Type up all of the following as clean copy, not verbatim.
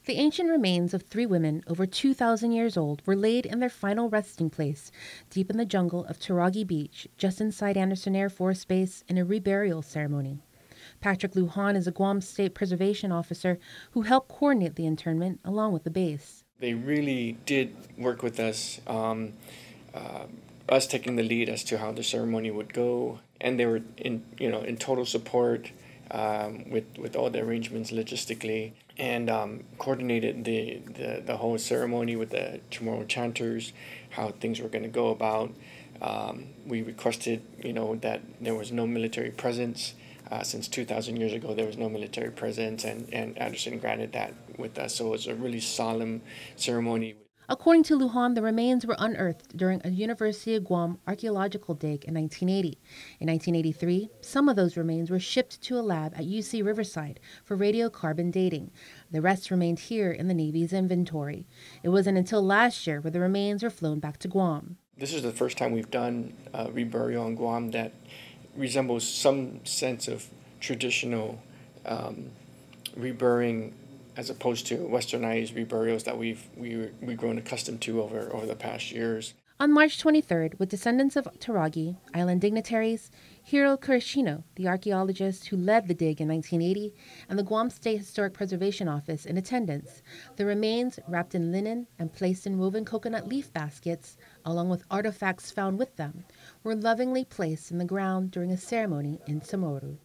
The ancient remains of 3 women over 2,000 years old were laid in their final resting place deep in the jungle of Tarague Beach, just inside Anderson Air Force Base, in a reburial ceremony. Patrick Lujan is a Guam State Preservation Officer who helped coordinate the internment along with the base. They really did work with us, us taking the lead as to how the ceremony would go, and they were in total support with all the arrangements logistically, and coordinated the whole ceremony with the Chamorro chanters, how things were going to go about. We requested, that there was no military presence. Since 2,000 years ago, there was no military presence, and Anderson granted that with us. So it was a really solemn ceremony. According to Lujan, the remains were unearthed during a University of Guam archaeological dig in 1980. In 1983, some of those remains were shipped to a lab at UC Riverside for radiocarbon dating. The rest remained here in the Navy's inventory. It wasn't until last year where the remains were flown back to Guam. This is the first time we've done reburial in Guam that resembles some sense of traditional reburying, as opposed to westernized reburials that we've grown accustomed to over the past years. On March 23rd, with descendants of Tarague, island dignitaries, Hiro Kurashino, the archaeologist who led the dig in 1980, and the Guam State Historic Preservation Office in attendance, the remains, wrapped in linen and placed in woven coconut leaf baskets, along with artifacts found with them, were lovingly placed in the ground during a ceremony in Chamorro.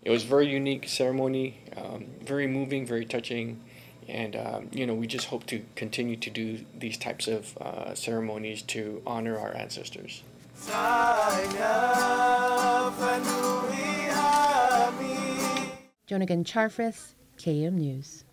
It was a very unique ceremony, very moving, very touching, and we just hope to continue to do these types of ceremonies to honor our ancestors. Joan Aguon Charfauros, KM News.